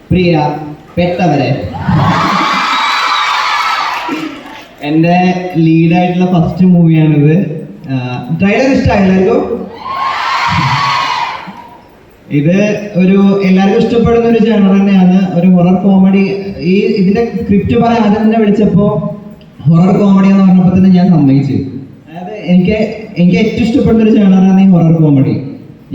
പ്രിയ പെട്ടവരെ. എൻ്റെ ലീഡായിട്ടുള്ള first മൂവിയാണിത്. Trailer ഇഷ്ടമായില്ലായിരിക്കും. ഇത് ഒരു എല്ലാവർക്കും ഇഷ്ടപ്പെടുന്ന ഒരു ജനറൽ തന്നെയാണ്, ഒരു ഹൊറർ കോമഡി. ഇതിന്റെ സ്ക്രിപ്റ്റ് പറയാൻ ആദ്യം തന്നെ വിളിച്ചപ്പോൾ ഹൊറർ കോമഡി എന്ന് പറഞ്ഞപ്പോൾ തന്നെ ഞാൻ സമ്മതിച്ചു. അതായത് എനിക്ക് ഏറ്റവും ഇഷ്ടപ്പെടുന്ന ഒരു ജനറാണ് ഈ ഹൊറർ കോമഡി.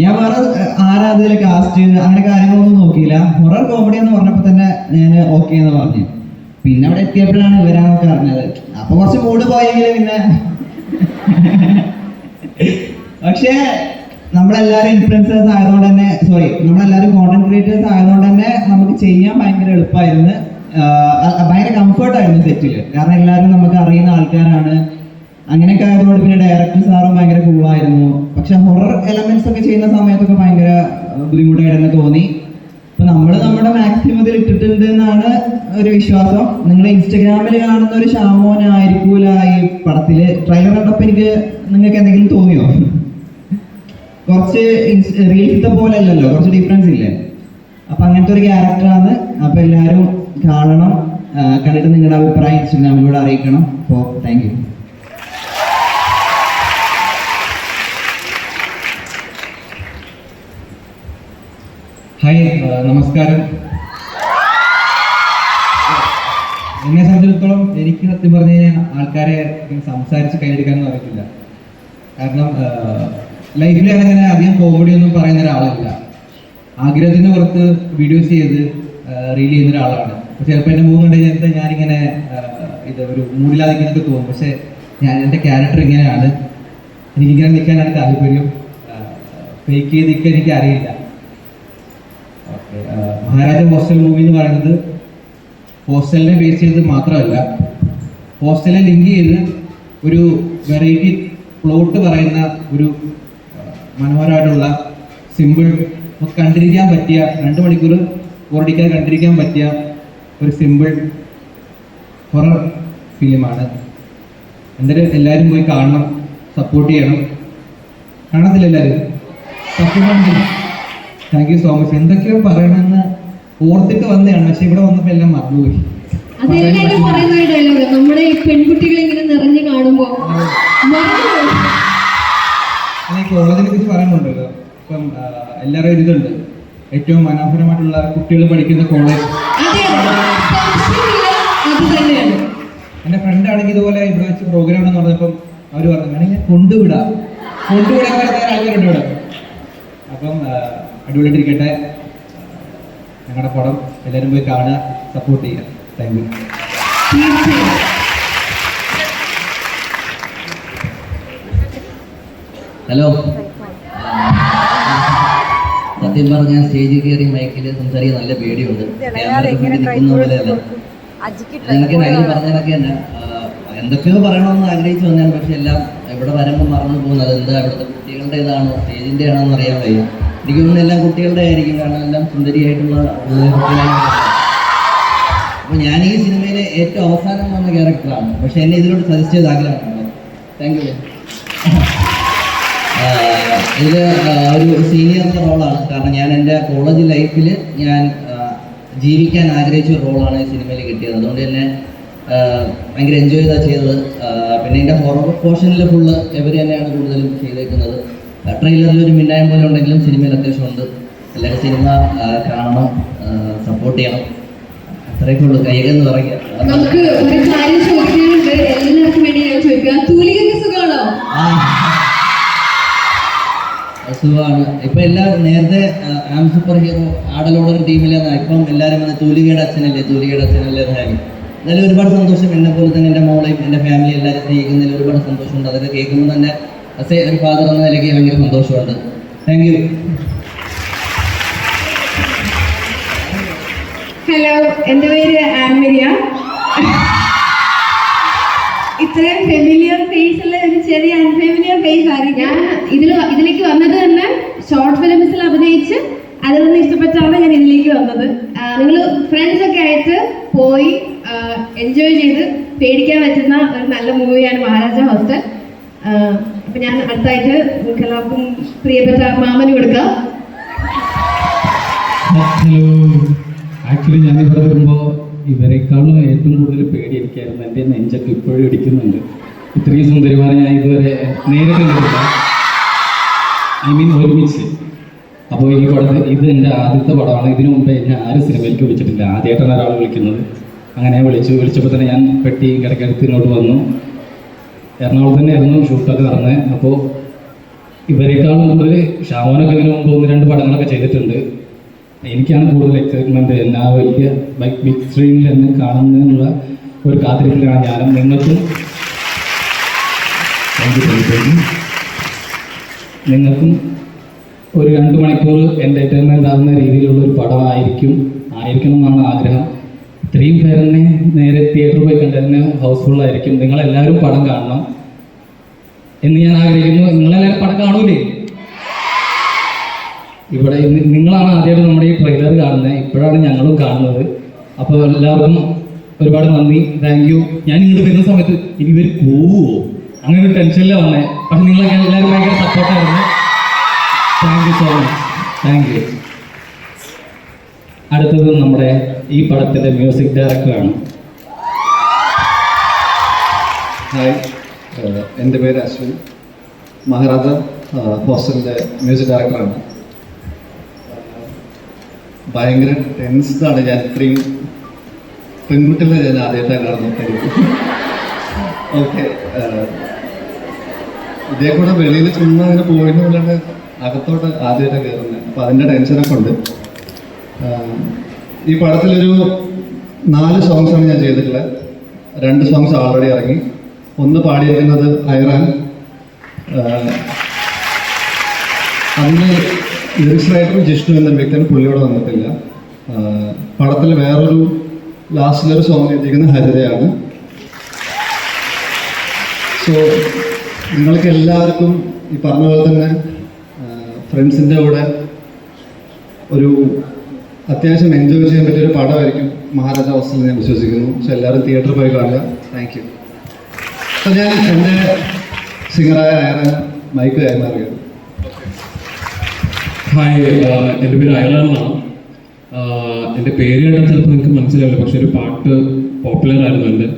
ഞാൻ വേറെ ആരാ അതിലെ കാസ്റ്റ് അങ്ങനെ കാര്യങ്ങളൊന്നും നോക്കിയില്ല. ഹൊറർ കോമഡി എന്ന് പറഞ്ഞപ്പോൾ തന്നെ ഞാൻ ഓക്കെ എന്ന് പറഞ്ഞു. പിന്നെ അവിടെ എത്തിയപ്പോഴാണ് ഇവരാന്നൊക്കെ അറിഞ്ഞത്. അപ്പൊ കുറച്ച് മൂഡ് പോയെങ്കിൽ പിന്നെ പക്ഷേ നമ്മളെല്ലാവരും ഇൻഫ്ലുവൻസേഴ്സ് ആയതുകൊണ്ട് തന്നെ, നമ്മളെല്ലാവരും കോണ്ടന്റ് ക്രിയേറ്റേഴ്സ് ആയതുകൊണ്ട് തന്നെ നമുക്ക് ചെയ്യാൻ ഭയങ്കര എളുപ്പമായിരുന്നു. ഭയങ്കര കംഫർട്ടായിരുന്നു സെറ്റിൽ. കാരണം എല്ലാവരും നമുക്ക് അറിയുന്ന ആൾക്കാരാണ്. അങ്ങനെയൊക്കെ ആയതുകൊണ്ട് പിന്നെ ഡയറക്ടർ സാറും ഭയങ്കര കൂളായിരുന്നു. പക്ഷെ ഹൊറർ എലമെന്റ്സ് ഒക്കെ ചെയ്യുന്ന സമയത്തൊക്കെ ഭയങ്കര ബുദ്ധിമുട്ടായിട്ട് തന്നെ തോന്നി. അപ്പൊ നമ്മൾ നമ്മുടെ മാക്സിമത്തിൽ ഇട്ടിട്ടുണ്ട് എന്നാണ് ഒരു വിശ്വാസം. നിങ്ങൾ ഇൻസ്റ്റഗ്രാമിൽ കാണുന്ന ഒരു ഷാമോനായിരിക്കൂല ഈ പടത്തില്. ട്രെയിലർ കണ്ടപ്പോൾ നിങ്ങൾക്ക് എന്തെങ്കിലും തോന്നിയോ? കുറച്ച് റീൽസിത്തെ പോലെ അല്ലല്ലോ, കുറച്ച് ഡിഫറൻസ് ഇല്ലേ? അപ്പൊ അങ്ങനത്തെ ഒരു ക്യാരക്ടറാണ്. അപ്പൊ എല്ലാവരും കാണണം, കണ്ടിട്ട് നിങ്ങളുടെ അഭിപ്രായം ഇൻസ്റ്റഗ്രാമിലൂടെ അറിയിക്കണം. അപ്പോൾ താങ്ക് യു. ഹായ്, നമസ്കാരം. എന്നെ സംബന്ധിച്ചിടത്തോളം എനിക്ക് സത്യം പറഞ്ഞു കഴിഞ്ഞാൽ ആൾക്കാരെ സംസാരിച്ച് കൈയെടുക്കാനൊന്നും അറിയത്തില്ല. കാരണം ലൈഫിൽ അങ്ങനെ അധികം കോമഡി ഒന്നും പറയുന്ന ഒരാളല്ല. ആഗ്രഹത്തിന് പുറത്ത് വീഡിയോസ് ചെയ്ത് റീൽ ചെയ്യുന്ന ഒരാളാണ്. പക്ഷെ ചിലപ്പോൾ എൻ്റെ മൂവ് കണ്ടു കഴിഞ്ഞാൽ ഞാനിങ്ങനെ ഇത് ഒരു മൂഡിലാതിരിക്കുന്നൊക്കെ തോന്നും. പക്ഷെ എൻ്റെ ക്യാരക്ടർ ഇങ്ങനെയാണ്, എനിക്കിങ്ങനെ നിൽക്കാനാണ് താല്പര്യം. ഫേക്ക് ചെയ്ത് നിൽക്കാൻ എനിക്ക് അറിയില്ല. ഓക്കെ, മഹാരാജ ഹോസ്റ്റൽ മൂവി എന്ന് പറയുന്നത് ഹോസ്റ്റലിനെ ബേസ് ചെയ്ത് മാത്രമല്ല, ഹോസ്റ്റലിനെ ലിങ്ക് ചെയ്ത് ഒരു വെറൈറ്റി പ്ലോട്ട് പറയുന്ന ഒരു മനോഹരമായിട്ടുള്ള സിമ്പിൾ, കണ്ടിരിക്കാൻ പറ്റിയ 2 മണിക്കൂർ ഓടിക്കാൻ കണ്ടിരിക്കാൻ പറ്റിയ ഒരു സിമ്പിൾ ഹൊറർ ഫിലിമാണ്. എന്തായാലും എല്ലാവരും പോയി കാണണം, സപ്പോർട്ട് ചെയ്യണം. കാണത്തില്ല എല്ലാവരും? Support. Thank you so much. എന്തൊക്കെയോ പറയണമെന്ന് ഓർത്തിട്ട് വന്നതാണ്, പക്ഷെ ഇവിടെ വന്നപ്പോൾ എല്ലാം മറന്നുപോയി. നമ്മുടെ ഈ പെൺകുട്ടികൾ ഇങ്ങനെ നിറഞ്ഞു കാണുമ്പോൾ കോളേജിനെ കുറിച്ച് പറയാനുണ്ടല്ലോ. ഇപ്പം എല്ലാവരും ഇതുണ്ട്, ഏറ്റവും മനോഹരമായിട്ടുള്ള കുട്ടികൾ പഠിക്കുന്ന കോളേജ്. എൻ്റെ ഫ്രണ്ട് ആണെങ്കിൽ ഇതുപോലെ ഇവിടെ വെച്ച് പ്രോഗ്രാം എന്ന് പറഞ്ഞപ്പം അവർ പറഞ്ഞു വേണമെങ്കിൽ കൊണ്ടുവിടാൻ പറയുന്ന ആൾക്കാരുണ്ട് ഇവിടെ. അപ്പം അടിപൊളിയായിട്ടിരിക്കട്ടെ. ഞങ്ങളുടെ പടം എല്ലാവരും പോയി കാണുക, സപ്പോർട്ട് ചെയ്യുക. Thank you. ഹലോ, സത്യം പറഞ്ഞാൽ സ്റ്റേജിൽ കയറി മൈക്കിൽ സംസാരിക്കാൻ നല്ല പേടിയുണ്ട്. നിൽക്കുന്ന പോലെയല്ല. എനിക്ക് നൈൽ പറഞ്ഞതൊക്കെ തന്നെ എന്തൊക്കെയോ പറയണമെന്ന് ആഗ്രഹിച്ചു വന്നതാണ്. പക്ഷെ എല്ലാം ഇവിടെ വരുമ്പോൾ മറന്നു പോകുന്നത് എന്താ ഇവിടുത്തെ കുട്ടികളുടെ ഇതാണോ സ്റ്റേജിൻ്റെ ആണോ എന്ന് അറിയാൻ വയ്യ. എനിക്ക് തോന്നുന്നു എല്ലാം കുട്ടികളുടെ ആയിരിക്കും, കാരണം എല്ലാം സുന്ദരിയായിട്ടുള്ള കുട്ടികളാണ്. അപ്പോൾ ഞാൻ ഈ സിനിമയിലെ ഏറ്റവും അവസാനം വന്ന ക്യാരക്ടറാണ്. പക്ഷെ എന്നെ ഇതിലോട്ട് സജസ്റ്റ് ചെയ്ത് ആഗ്രഹമാണ്. Thank you. ഇത് ഒരു സീനിയറിൻ്റെ റോളാണ്. കാരണം ഞാൻ എൻ്റെ കോളേജ് ലൈഫിൽ ഞാൻ ജീവിക്കാൻ ആഗ്രഹിച്ച ഒരു റോളാണ് ഈ സിനിമയിൽ കിട്ടിയത്. അതുകൊണ്ട് തന്നെ ഭയങ്കര എൻജോയ് ചെയ്താണ് ചെയ്തത്. പിന്നെ എൻ്റെ ഹൊറർ പോർഷനിൽ ഫുള്ള് ഇവർ തന്നെയാണ് കൂടുതലും ചെയ്തേക്കുന്നത്. ട്രെയിലറിൽ ഒരു മിന്നായം പോലെ ഉണ്ടെങ്കിലും സിനിമയിൽ അത്യാവശ്യമുണ്ട്. എല്ലാവരും സിനിമ കാണണം, സപ്പോർട്ട് ചെയ്യണം. അത്രയൊക്കെ ഉള്ളൂ. കൈകെന്ന് പറയുക. നമുക്ക് ഒരു കാര്യം ചോദിക്കാനുണ്ട്, എല്ലാവർക്കും വേണ്ടി ഞാൻ ചോദിക്കാം. തൂലികയ്ക്ക് സുഖമാണോ? സുഖമാണ്. ഇപ്പം എല്ലാവരും നേരത്തെ ആം സൂപ്പർ ഹീറോ ആടലോടൊരു ടീമിലാണ്. ഇപ്പം എല്ലാവരും വന്ന് തൂലികയുടെ അച്ഛനല്ലേ എന്ന് ഹാരി. എന്നാലും ഒരുപാട് സന്തോഷം. എന്നെ പോലെ തന്നെ എൻ്റെ മോളെയും എൻ്റെ ഫാമിലി എല്ലാവരും സ്നേഹിക്കുന്നതിൽ ഒരുപാട് സന്തോഷമുണ്ട്. അതൊക്കെ കേൾക്കുമ്പോൾ തന്നെ ഒരു ഫാദർ എന്ന നിലയ്ക്ക് ഭയങ്കര സന്തോഷമുണ്ട്. Thank you. ഹലോ, എൻ്റെ പേര് ആൻമരിയ. ഇത്രയും ഫെമിലിയർ ഫേസുള്ള ഒരു ചെറിയ അൺഫെമിലിയർ ഫേസ് ആയിരിക്കും. ഞാൻ ഇതിലേക്ക് വന്നത് തന്നെ ഷോർട്ട് ഫിലിംസിൽ അഭിനയിച്ച് അതിൽ നിന്ന് ഇഷ്ടപ്പെട്ടാണ് ഞാൻ ഇതിലേക്ക് വന്നത്. നിങ്ങൾ ഫ്രണ്ട്സൊക്കെ ആയിട്ട് പോയി എൻജോയ് ചെയ്ത് പേടിക്കാൻ പറ്റുന്ന ഒരു നല്ല മൂവിയാണ് മഹാരാജ ഹോസ്റ്റൽ. അപ്പൊ ഞാൻ അടുത്തായിട്ട് നിങ്ങൾക്ക് എല്ലാവർക്കും പ്രിയപ്പെട്ട മാമന് കൊടുക്കാം. ഹലോ, ആക്ച്വലി ഞാനിവിടെ വരുമ്പോൾ ഇവരെക്കാളും ഏറ്റവും കൂടുതൽ പേടി എനിക്കായിരുന്നു. എൻ്റെ നെഞ്ചൊക്കെ ഇപ്പോഴും ഇടിക്കുന്നുണ്ട്. ഇത്രയും സുന്ദരിമാരെ ഞാൻ ഇതുവരെ നേരിട്ട് കണ്ടിട്ടില്ല, ഐ മീൻ ഒരുമിച്ച്. അപ്പോൾ ഈ പടത്തിൽ ഇത് എൻ്റെ ആദ്യത്തെ പടമാണ്. ഇതിനു മുമ്പേ എന്നെ ആരും സിനിമയിലേക്ക് വിളിച്ചിട്ടില്ല, ആദ്യമായിട്ടാണ് ഒരാൾ വിളിക്കുന്നത്. അങ്ങനെ വിളിച്ചപ്പോൾ തന്നെ ഞാൻ പെട്ടി കിടക്കടുത്ത് ഇങ്ങോട്ട് വന്നു. എറണാകുളത്ത് തന്നെയായിരുന്നു ഷൂട്ടൊക്കെ നടന്നത്. അപ്പോൾ ഇവരെക്കാളും കൂടുതൽ ഷാമോനൊക്കെ ഇതിനു മുമ്പ് 1-2 പടങ്ങളൊക്കെ ചെയ്തിട്ടുണ്ട്. എനിക്കാണ് കൂടുതൽ എക്സൈറ്റ്മെൻറ്റ്. എന്നെ ആ വലിയ ബിഗ് സ്ക്രീനിൽ എന്നെ കാണുന്നതിനുള്ള ഒരു കാത്തിരിപ്പിലാണ് ഞാനും. നിങ്ങൾക്കും നിങ്ങൾക്കും ഒരു 2 മണിക്കൂർ എൻ്റർടൈൻമെൻ്റ് ആകുന്ന രീതിയിലുള്ള ഒരു പടമായിരിക്കണം എന്നാണ് ആഗ്രഹം. ഇത്രയും പേരെന്നെ നേരെ തിയേറ്ററിൽ പോയി കണ്ടതിന് ഹൗസ്ഫുള്ളായിരിക്കും. നിങ്ങളെല്ലാവരും പടം കാണണം എന്ന് ഞാൻ ആഗ്രഹിക്കുന്നു. നിങ്ങളെല്ലാവരും പടം കാണൂലേ? ഇവിടെ നിങ്ങളാണ് ആദ്യമായിട്ട് നമ്മുടെ ഈ ട്രെയിലർ കാണുന്നത്, ഇപ്പോഴാണ് ഞങ്ങളും കാണുന്നത്. അപ്പോൾ എല്ലാവർക്കും ഒരുപാട് നന്ദി, താങ്ക് യു. ഞാൻ ഇങ്ങോട്ട് വരുന്ന സമയത്ത് ഇനി ഇവർ പോവുമോ അങ്ങനെ ഒരു ടെൻഷനിലാണ് വന്നേ. പക്ഷെ നിങ്ങളൊക്കെ എല്ലാവരും ഭയങ്കര സപ്പോർട്ടായിരുന്നു. Thank you so much, thank you. അടുത്തത് നമ്മുടെ ഈ പടത്തിൻ്റെ മ്യൂസിക് ഡയറക്ടറാണ്. ഹായ്, എൻ്റെ പേര് അശ്വിൻ. മഹാരാജ ഹോസ്റ്റലിൻ്റെ മ്യൂസിക് ഡയറക്ടറാണ്. ഭയങ്കര ടെൻസ്ഡാണ്. ഞാൻ ഇത്രയും പെൺകുട്ടികളെ ഞാൻ ആദ്യമായിട്ടാണ് കാണുന്നത്. ഓക്കെ, ഇതേ കൂടെ വെളിയിൽ ചുമ്മാ അങ്ങനെ പോയിരുന്നതുകൊണ്ടാണ് അകത്തോട്ട് ആദ്യമായിട്ടാണ് കയറുന്നത്. അപ്പോൾ അതിൻ്റെ ടെൻഷനൊക്കെ ഉണ്ട്. ഈ പടത്തിലൊരു 4 സോങ്സാണ് ഞാൻ ചെയ്തിട്ടുള്ളത്. 2 സോങ്സ് ഓൾറെഡി ഇറങ്ങി. ഒന്ന് പാടിയിരിക്കുന്നത് ഐറാൻ. അതിന് ലിറിക്സ് റൈറ്റർ ജിഷ്ണു എന്ന വ്യക്തിയാണ്, പുള്ളിയോടെ വന്നിട്ടില്ല. പടത്തിൽ വേറൊരു ലാസ്റ്റിലൊരു സോങ് എഴുതിയിരിക്കുന്നത് ഹരിതയാണ്. സോ നിങ്ങൾക്ക് എല്ലാവർക്കും ഈ പറഞ്ഞ പോലെ തന്നെ ഫ്രണ്ട്സിൻ്റെ കൂടെ ഒരു അത്യാവശ്യം എൻജോയ് ചെയ്യാൻ പറ്റിയൊരു പടമായിരിക്കും മഹാരാജ ഹോസ്റ്റലിൽ ഞാൻ വിശ്വസിക്കുന്നു. സോ എല്ലാവരും തിയേറ്ററിൽ പോയി കാണുക. Thank you. അപ്പോൾ ഞാൻ എൻ്റെ സിംഗറായ ഐറാൻ മൈക്ക് കൈമാറുകയാണ്. ഹായ്, എൻ്റെ പേര് ഐറാൻ എന്നാണ്. എൻ്റെ പേര് കേട്ടാൽ ചിലപ്പോൾ നിങ്ങൾക്ക് മനസ്സിലാവില്ല, പക്ഷെ ഒരു പാട്ട് പോപ്പുലർ ആയിരുന്നു എൻ്റെ.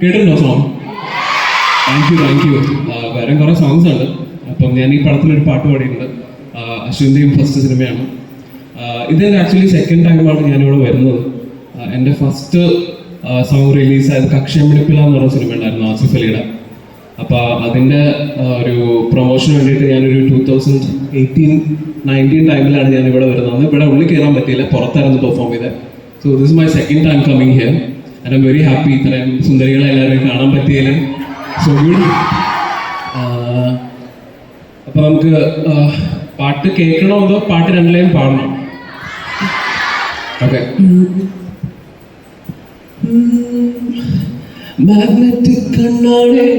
കേട്ടിട്ടുണ്ടോ സോങ്? Thank you. വേറെ കുറേ സോങ്സ് ഉണ്ട്. അപ്പം ഞാൻ ഈ പടത്തിലൊരു പാട്ട് പാടിയിട്ടുണ്ട്. അശ്വിൻ്റെയും ഫസ്റ്റ് സിനിമയാണ്. ഇത് ആക്ച്വലി സെക്കൻഡ് ടൈമാണ് ഞാനിവിടെ വരുന്നത്. എൻ്റെ ഫസ്റ്റ് സോങ് റിലീസായത് കക്ഷയമിടിപ്പില്ല എന്ന് പറഞ്ഞ സിനിമ ഉണ്ടായിരുന്നു ആസിഫ് അലിയുടെ. അപ്പോൾ അതിൻ്റെ ഒരു പ്രൊമോഷന് വേണ്ടിയിട്ട് ഞാനൊരു 2018-19 ടൈമിലാണ് ഞാൻ ഇവിടെ വരുന്നത്. അന്ന് ഇവിടെ ഉള്ളിൽ കയറാൻ പറ്റിയില്ല, പുറത്തായിരുന്നു പെർഫോം ചെയ്തത്. So this my second time coming here and I am very happy ഇത്രയും സുന്ദരികളെ എല്ലാവരെയും കാണാൻ പറ്റിയതിൽ. So good. അപ്പോൾ നമുക്ക് പാട്ട് കേൾക്കണോ അതോ പാട്ട് 2 ലൈൻ പാടണോ? ഓക്കെ. മാഗ്നറ്റിക് കണ്ണാടേ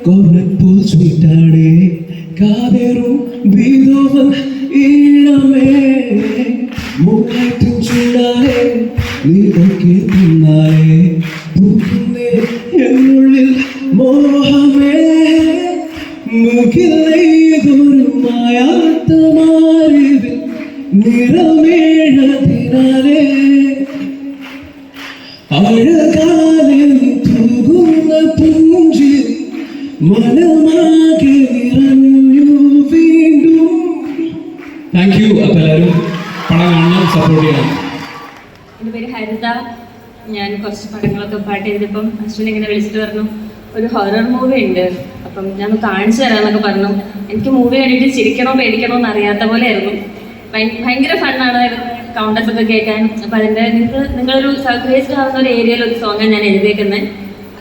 കോർണറ്റ് പൂൾ സ്വീറ്റാടേ കാതേറും ബീതോവൻ ഈണമേ മൂലൈറ്റും ചൂടാലേ നീ ഒക്കെ തിന്നാലേ പൂക്കുന്നേ എന്നുള്ളിൽ മോഹമേ മുകിലേതൊരു മായാത്ത മാറിവിൽ നിറമേഴതിനാലേ അഴകാലെ തൂകുന്ന പുഞ്ചിൽ മനമാകെ നിറഞ്ഞു വീണ്ടും. Thank you. അപ്പോൾ എല്ലാവരും പടം കാണണം, സപ്പോർട്ട് ചെയ്യണം. എൻ്റെ പേര് ഹരിത. ഞാൻ കുറച്ച് പടങ്ങളൊക്കെ പാട്ട് ചെയ്തപ്പം അശ്വിൻ ഇങ്ങനെ വിളിച്ചിട്ട് പറഞ്ഞു ഒരു ഹൊറർ മൂവി ഉണ്ട്, അപ്പം ഞാൻ കാണിച്ചു തരാമെന്നൊക്കെ പറഞ്ഞു. എനിക്ക് മൂവി കണ്ടിട്ട് ചിരിക്കണോ പേടിക്കണോ എന്ന് അറിയാത്ത പോലെ ആയിരുന്നു. ഭയങ്കര ഫണ്ണാണ് കൗണ്ടസ് ഒക്കെ കേൾക്കാൻ. അപ്പം അതിൻ്റെ നിങ്ങളൊരു സർപ്രൈസ്ഡ് ആവുന്ന ഒരു ഏരിയയിൽ ഒരു സോങ്ങാണ് ഞാൻ എഴുതിയേക്കുന്നത്.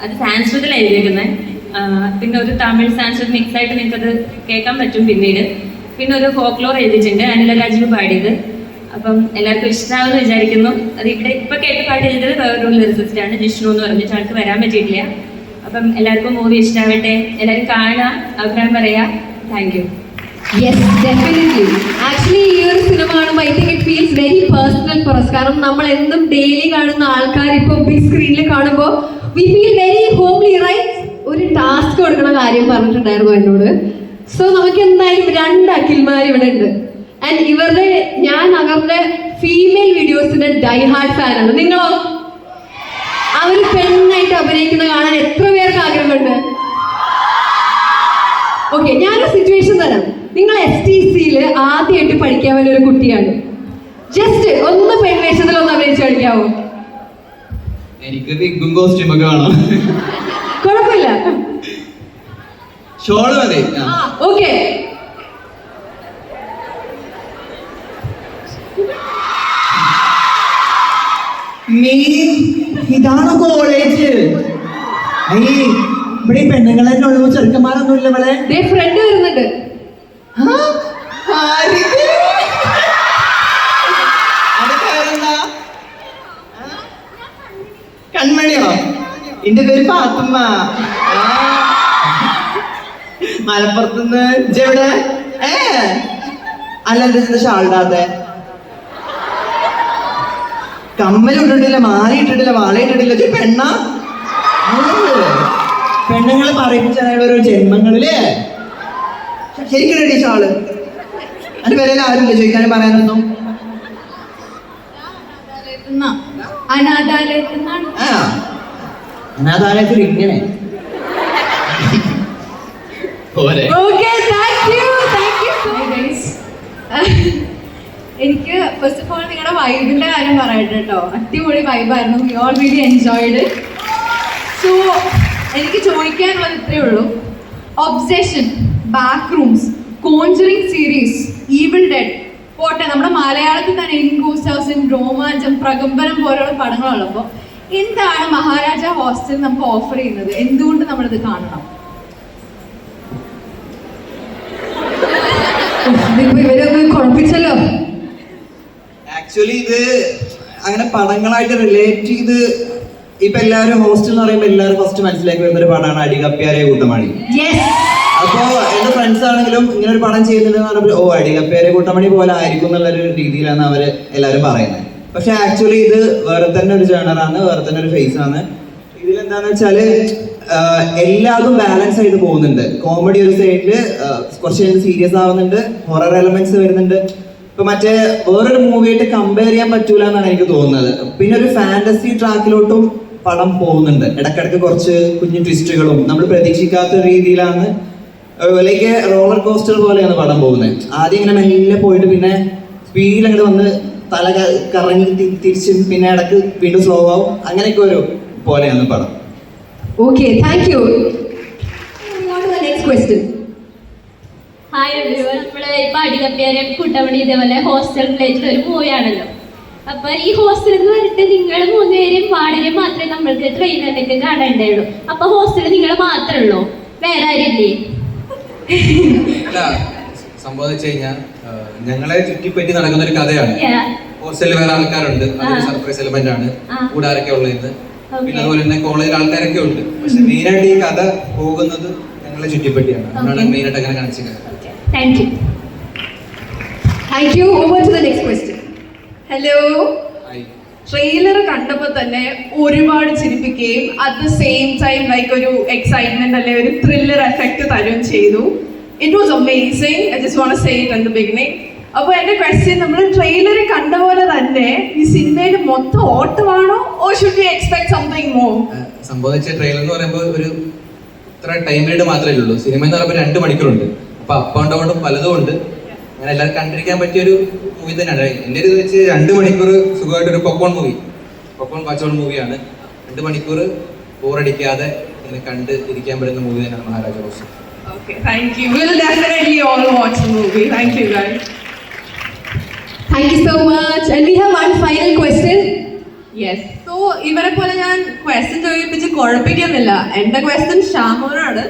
അത് സാൻസ്ക്രിറ്റിലാണ് എഴുതിയേക്കുന്നത്. പിന്നെ ഒരു തമിഴ് സാൻസ്ക്രിറ്റ് മിക്സ് ആയിട്ട് നിങ്ങൾക്കത് കേൾക്കാൻ പറ്റും പിന്നീട്. പിന്നെ ഒരു ഫോക്ലോർ എഴുതിയിട്ടുണ്ട്, അനില രാജീവ് പാടിയത്. അപ്പം എല്ലാവർക്കും ഇഷ്ടമാണെന്ന് വിചാരിക്കുന്നു. അത് ഇവിടെ ഇപ്പം കേട്ട് പാട്ട് ചെയ്തത് വേറൊരു ലിറിസിസ്റ്റാണ്, ജിഷ്ണു എന്ന് പറഞ്ഞിട്ട്. ആൾക്ക് വരാൻ പറ്റിയിട്ടില്ല. അപ്പം എല്ലാവർക്കും മൂവി ഇഷ്ടമാവട്ടെ, എല്ലാവരും കാണുക, അഭിപ്രായം പറയാം. Thank you. Yes, definitely. Actually ഈ ഒരു സിനിമ കാണുമ്പോൾ I think feels very personal for us. കാരണം നമ്മൾ എന്നും ഡെയിലി കാണുന്ന ആൾക്കാർ ഇപ്പോൾ ബിഗ് സ്ക്രീനിൽ കാണുമ്പോൾ we feel very homely right. ഒരു ടാസ്ക് കൊടുക്കുന്ന കാര്യം പറഞ്ഞിട്ടുണ്ടായിരുന്നു എന്നോട്. സോ നമുക്ക് എന്തായാലും 2 അഖിൽമാർ ഇവിടെ ഉണ്ട്. ആൻഡ് ഞാൻ അവരുടെ ഫീമെയിൽ വീഡിയോസിന്റെ ഡൈഹാർഡ് ഫാനാണ്. നിങ്ങളോ? അവർ പെണ്ണായിട്ട് അഭിനയിക്കുന്നത് കാണാൻ എത്ര പേർക്ക് ആഗ്രഹമുണ്ട്? ഓക്കെ, ഞാനൊരു സിറ്റുവേഷൻ തരാം. നിങ്ങൾ STCയിൽ ആദ്യമായിട്ട് പഠിക്കാൻ വേണ്ടി ഒരു കുട്ടിയാണ്. ജസ്റ്റ് ഒന്ന് പെൺവേഷത്തിൽ ഒന്ന് അഭിനയിച്ച് കളിക്കാവോ? എനിക്ക് വിഗും കോസ്റ്റ്യൂമൊക്കെ വേണം. കുഴപ്പമില്ല, ഷോള് മതി. ഓക്കെ. ഇതാണ് കോളേജ്. ഇവിടെ പെണ്ണുങ്ങൾ തന്നെ ഉള്ളൂ, ചെറുക്കന്മാരൊന്നും ഇല്ല ഇവിടെ. ഫ്രണ്ട് വരുന്നുണ്ട്. കൺമണിയോ? എന്റെ പേര് പാത്തുമ്മ. മലപ്പുറത്തുനിന്ന്. ഇജ്ജെവിടെ? അല്ല, എന്താ ഷാളിടാത്തെ? കമ്മലിട്ടിട്ടില്ല, മാല ഇട്ടിട്ടില്ല, വാള ഇട്ടിട്ടില്ല. പെണ്ണാ? പെണ്ണുങ്ങളെ പറയിപ്പിച്ചാൽ ഓരോ ജന്മങ്ങളില്ലേ? ശരിക്കും റെഡി ഷാള്? അതിന്റെ പേരിൽ ആരുമില്ല ചോദിക്കാനും പറയാനൊന്നും? അനാഥാലയത്തിൽ ഇങ്ങനെ എനിക്ക് ഫസ്റ്റ് ഓഫ് ഓൾ നിങ്ങളുടെ വൈബിന്റെ കാര്യം പറയട്ടെ കേട്ടോ. അടിപൊളി വൈബായിരുന്നു. We all really enjoyed. So എനിക്ക് ചോദിക്കാനുള്ളത് ഇത്രയേ ഉള്ളൂ. Obsession, Back Rooms, Conjuring series, Evil Dead പോട്ടെ, നമ്മുടെ മലയാളത്തിൽ തന്നെ ഇൻ ഗോസ്റ്റ് ഹൗസ്, രോമാഞ്ചം, പ്രകമ്പനം പോലുള്ള പടങ്ങളുള്ളപ്പോൾ എന്താണ് മഹാരാജ ഹോസ്റ്റൽ നമുക്ക് ഓഫർ ചെയ്യുന്നത്? എന്തുകൊണ്ട് നമ്മളിത് കാണണം? ഇവരൊന്ന് കുഴപ്പിച്ചല്ലോ. ആക്ച്വലി ഇത് അങ്ങനെ പടങ്ങളായിട്ട് റിലേറ്റ് ചെയ്ത് ഇപ്പൊ എല്ലാവരും ഹോസ്റ്റൽ എന്ന് പറയുമ്പോൾ എല്ലാവരും ഫസ്റ്റ് മനസ്സിലാക്കി വരുന്ന ഒരു പടമാണ് അടികപ്പ്യാരെ കൂട്ടമണി. അപ്പോ എന്റെ ഫ്രണ്ട്സ് ആണെങ്കിലും ഇങ്ങനെ ഒരു പടം ചെയ്യുന്നുണ്ടെന്ന് പറഞ്ഞപ്പോൾ ഓ അടികപ്പ്യാരെ കൂട്ടമണി പോലെ ആയിരിക്കും എന്നുള്ളൊരു രീതിയിലാണ് അവര് എല്ലാവരും പറയുന്നത്. പക്ഷെ ആക്ച്വലി ഇത് വേറെ തന്നെ ഒരു ജേണറാണ്, വേറെ തന്നെ ഒരു ഫേസ് ആണ്. ഇതിലെന്താന്ന് വെച്ചാല് എല്ലാതും ബാലൻസ് ആയിട്ട് പോകുന്നുണ്ട്. കോമഡി ഒരു സൈഡില്, കുറച്ച് സീരിയസ് ആവുന്നുണ്ട്, ഹൊറർ എലമെന്റ്സ് വരുന്നുണ്ട്. ഇപ്പൊ മറ്റേ വേറൊരു മൂവിയായിട്ട് കമ്പയർ ചെയ്യാൻ പറ്റൂല എന്നാണ് എനിക്ക് തോന്നുന്നത്. പിന്നെ ഒരു ഫാന്റസി ട്രാക്കിലോട്ടും പടം പോകുന്നുണ്ട്. ഇടക്കിടക്ക് കുറച്ച് കുഞ്ഞു ട്വിസ്റ്റുകളും നമ്മൾ പ്രതീക്ഷിക്കാത്ത രീതിയിലാണ്, ലൈക്ക് റോളർ കോസ്റ്റർ പോലെയാണ് പടം പോകുന്നത്. ആദ്യം ഇങ്ങനെ മെല്ലെ പോയിട്ട് പിന്നെ സ്പീഡിൽ അങ്ങോട്ട് വന്ന് തല കറങ്ങി തിരിച്ച് പിന്നെ ഇടക്ക് വീണ്ടും സ്ലോ ആവും. അങ്ങനെയൊക്കെ ഒരു പോലെയാണ് പടം. Okay, thank you. Moving on to the next question. Hi everyone. നമ്മള് ഇപ്പൊ അടികപ്പ്യാരെ കൂട്ടമണി ഇതേപോലെ ഹോസ്റ്റൽ റിലേറ്റഡ് ഒരു മൂവിയാണല്ലോ. അപ്പൊ ഈ ഹോസ്റ്റലിൽ നിന്ന് വന്നിട്ട് നിങ്ങൾ 3 പേരും വാർഡിനെ മാത്രമേ നമ്മൾക്ക് ട്രെയിനറിലേക്ക് കാണേണ്ടതുള്ളൂ. അപ്പൊ ഹോസ്റ്റലിൽ നിങ്ങൾ മാത്രമേ ഉള്ളൂ, വേറെ ആരില്ലേ? സംഭവം വെച്ച് കഴിഞ്ഞാൽ ഞങ്ങളെ ചുറ്റിപ്പറ്റി നടക്കുന്ന ഒരു കഥയാണ്. ഹോസ്റ്റലിൽ വേറെ ആൾക്കാരുണ്ട്, അതൊരു സർപ്രൈസ് എലമെന്റ് ആണ്. കൂടാരൊക്കെ ഉള്ളത്, പിന്നെ അതുപോലെ തന്നെ കോളേജിൽ ആൾക്കാരൊക്കെ ഉണ്ട്. പക്ഷെ മെയിനായിട്ട് ഈ കഥ പോകുന്നത് ഞങ്ങളെ ചുറ്റിപ്പറ്റിയാണ്. അതാണ് മെയിനായിട്ട് അങ്ങനെ കാണിച്ചത്. Thank you. Thank you. Over to the next question. Hello. Trailer കണ്ടപ്പോൾ തന്നെ ഒരുപാട് ചിരിപ്പിക്കുകയും at the same time like ഒരു എക്സൈറ്റ്മെന്റ് അല്ലെ ഒരു ത്രില്ലർ എഫക്റ്റ് തരുകയും ചെയ്തു. It was amazing. I just want to say it in the beginning. അപ്പോൾ എൻ്റെ ക്വസ്റ്റ്യൻ, നമ്മൾ ട്രെയിലർ കണ്ട പോലെ തന്നെ ഈ സിനിമയിൽ മൊത്തം ഓട്ടമാണോ or should we expect something more? സംഭവിച്ച ട്രെയിലർ എന്ന് പറയുമ്പോൾ ഒരു ഇത്ര ടൈം പീരീഡ് മാത്രമേ ഉള്ളൂ. സിനിമ എന്ന് പറയുമ്പോൾ 2 മണിക്കൂറുണ്ട്. അപ്പൊ അപ്പ് ആൻഡ് ഡൗണും പലതും ഉണ്ട്. അങ്ങനെ എല്ലാവരും കണ്ടിരിക്കാൻ പറ്റിയൊരു മൂവി തന്നെയാണ്. എൻ്റെ ഒരു ഇത് വെച്ച് 2 മണിക്കൂർ സുഖമായിട്ടൊരു പോപ്കോൺ വാച്ച് മൂവിയാണ്. 2 മണിക്കൂർ ബോറടിക്കാതെ ഇങ്ങനെ കണ്ട് ഇരിക്കാൻ പറ്റുന്ന മൂവി തന്നെയാണ് Maharaja hostel. Okay, thank you. We'll definitely all watch the movie. Thank you guys. Thank you so much. And we have one final question. Yes. So ഇവരെ പോലെ ഞാൻ ക്വസ്റ്റ്യൻ ചോദിപ്പിച്ച് കുഴപ്പിക്കുന്നില്ല. എൻ്റെ ക്വസ്റ്റ്യൻ ഷാമോനാണ്.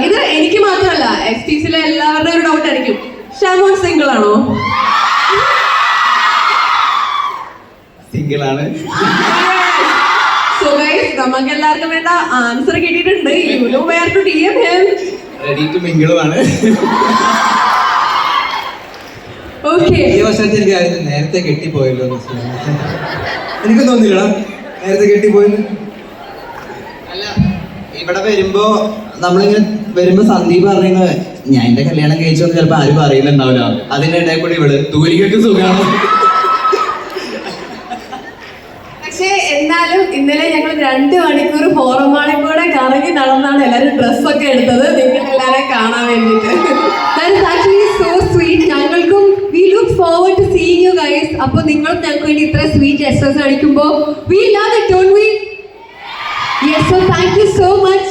ഇത് എനിക്ക് മാത്രമല്ല, STCയിലെ എല്ലാവരുടെയും ഒരു ഡൗട്ട് ആയിരിക്കും, ഷാമോൻ സിംഗിൾ ആണോ? സിംഗിൾ ആണ്. So guys, നമുക്ക് എല്ലാവർക്കും വേണ്ട ആൻസർ കിട്ടിയിട്ടുണ്ട്. You know where to DM him. Ready to മിംഗിളുമാണ്. ഓക്കെ ഈ വർഷത്തെ എനിക്ക് ആയിരുന്നു നേരത്തെ കെട്ടിപ്പോയല്ലോ എന്ന്. എനിക്ക് തോന്നില്ലടാ നേരത്തെ കെട്ടിപ്പോയെന്ന്. അല്ല ഇവിടെ വരുമ്പോ നമ്മളിങ്ങനെ വരുമ്പോ സന്ദീപ് പറയുന്നത് ഞാൻ എന്റെ കല്യാണം കഴിച്ചോന്ന് ചിലപ്പോ ആരും അറിയുന്നുണ്ടാവില്ല. അതിന്റെ ഇടയിൽ കൂടി ഇവിടെ തൂലികൾക്ക് സുഖമാണ്. പക്ഷേ എന്നാലും ഇന്നലെ ഞങ്ങൾ 2 മണിക്കൂർ ഫോറമാളിൽ കൂടെ കറങ്ങി നടന്നാണ് എല്ലാവരും ഡ്രസ്സൊക്കെ എടുത്തത് നിങ്ങൾ എല്ലാവരെയും കാണാൻ വേണ്ടിയിട്ട്. That is actually so sweet. ഞങ്ങൾക്കും we look forward to seeing you guys. അപ്പോൾ നിങ്ങൾ ഞങ്ങൾക്ക് വേണ്ടി ഇത്ര സ്വീറ്റ് ജെസ്റ്റേഴ്സ് അടിക്കുമ്പോൾ we love it, don't we? Yes, so thank you so much.